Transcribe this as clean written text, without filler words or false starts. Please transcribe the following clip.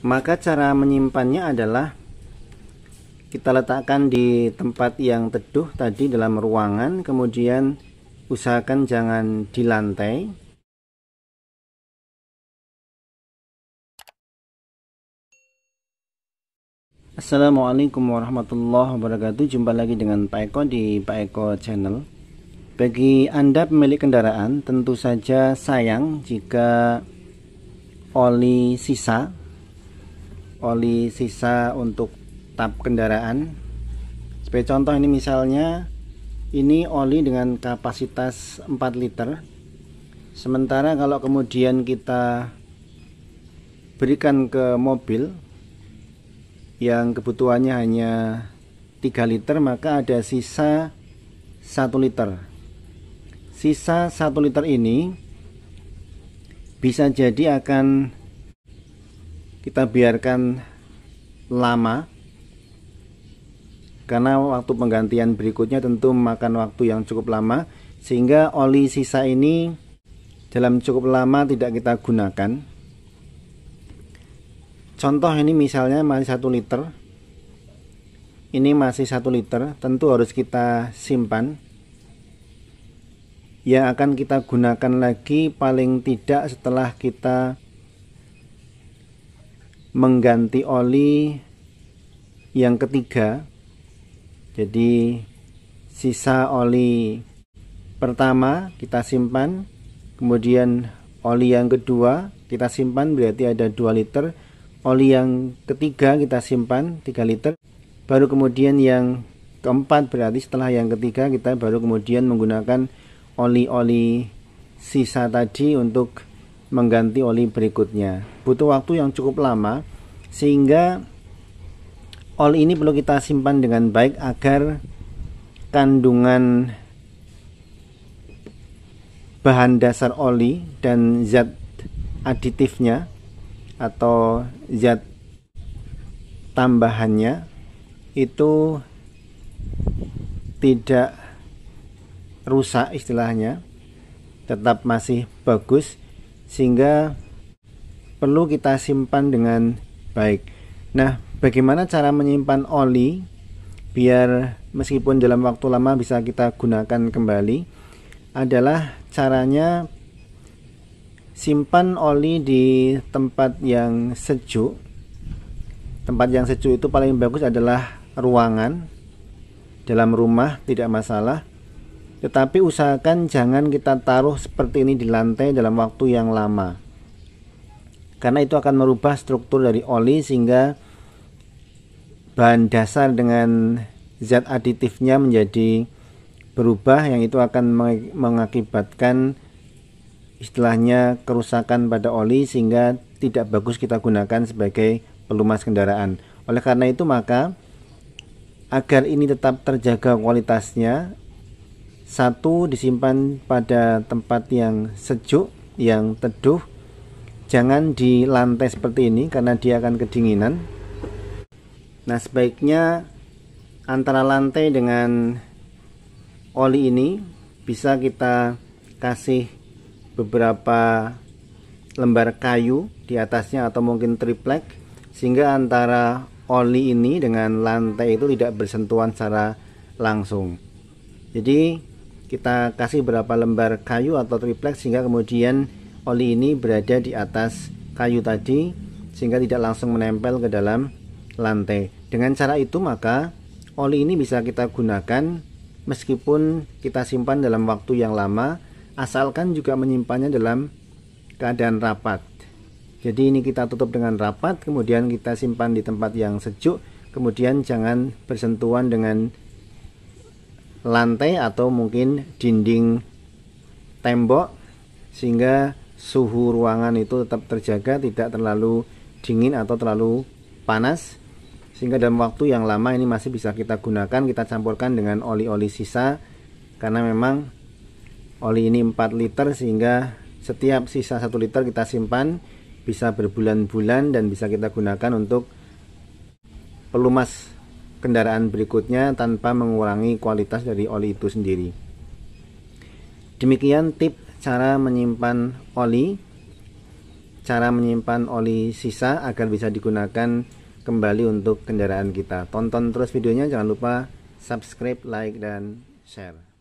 Maka cara menyimpannya adalah kita letakkan di tempat yang teduh tadi dalam ruangan, kemudian usahakan jangan di lantai. Assalamualaikum warahmatullahi wabarakatuh. Jumpa lagi dengan Pak Eko di Pak Eko Channel. Bagi Anda pemilik kendaraan, tentu saja sayang jika oli sisa untuk tap kendaraan. Sebagai contoh, ini misalnya ini oli dengan kapasitas 4 liter. Sementara kalau kemudian kita berikan ke mobil yang kebutuhannya hanya 3 liter, maka ada sisa 1 liter. Sisa 1 liter ini bisa jadi akan kita biarkan lama, karena waktu penggantian berikutnya tentu memakan waktu yang cukup lama, sehingga oli sisa ini dalam cukup lama tidak kita gunakan. Contoh ini misalnya masih 1 liter. Ini masih 1 liter, tentu harus kita simpan. Yang akan kita gunakan lagi paling tidak setelah kita mengganti oli yang ketiga. Jadi sisa oli pertama kita simpan, kemudian oli yang kedua kita simpan, berarti ada 2 liter. Oli yang ketiga kita simpan 3 liter. Baru kemudian yang keempat, berarti setelah yang ketiga kita baru kemudian menggunakan oli-oli sisa tadi untuk mengganti oli berikutnya. Butuh waktu yang cukup lama, sehingga oli ini perlu kita simpan dengan baik agar kandungan bahan dasar oli dan zat aditifnya atau zat tambahannya itu tidak rusak, istilahnya tetap masih bagus, sehingga perlu kita simpan dengan baik. Nah, bagaimana cara menyimpan oli biar meskipun dalam waktu lama bisa kita gunakan kembali? Adalah caranya simpan oli di tempat yang sejuk. Tempat yang sejuk itu paling bagus adalah ruangan. Dalam rumah tidak masalah, tetapi usahakan jangan kita taruh seperti ini di lantai dalam waktu yang lama, karena itu akan merubah struktur dari oli, sehingga bahan dasar dengan zat aditifnya menjadi berubah, yang itu akan mengakibatkan istilahnya kerusakan pada oli, sehingga tidak bagus kita gunakan sebagai pelumas kendaraan. Oleh karena itu, maka agar ini tetap terjaga kualitasnya, satu, disimpan pada tempat yang sejuk, yang teduh. Jangan di lantai seperti ini karena dia akan kedinginan. Nah, sebaiknya antara lantai dengan oli ini bisa kita kasih beberapa lembar kayu di atasnya atau mungkin triplek, sehingga antara oli ini dengan lantai itu tidak bersentuhan secara langsung. Jadi kita kasih berapa lembar kayu atau triplek, sehingga kemudian oli ini berada di atas kayu tadi, sehingga tidak langsung menempel ke dalam lantai. Dengan cara itu maka oli ini bisa kita gunakan meskipun kita simpan dalam waktu yang lama, asalkan juga menyimpannya dalam keadaan rapat. Jadi ini kita tutup dengan rapat, kemudian kita simpan di tempat yang sejuk, kemudian jangan bersentuhan dengan lantai atau mungkin dinding tembok, sehingga suhu ruangan itu tetap terjaga, tidak terlalu dingin atau terlalu panas, sehingga dalam waktu yang lama ini masih bisa kita gunakan. Kita campurkan dengan oli-oli sisa, karena memang oli ini 4 liter, sehingga setiap sisa 1 liter kita simpan bisa berbulan-bulan dan bisa kita gunakan untuk pelumas kendaraan berikutnya tanpa mengurangi kualitas dari oli itu sendiri. Demikian tip cara menyimpan oli. cara menyimpan oli sisa agar bisa digunakan kembali untuk kendaraan kita. Tonton terus videonya, jangan lupa subscribe, like, dan share.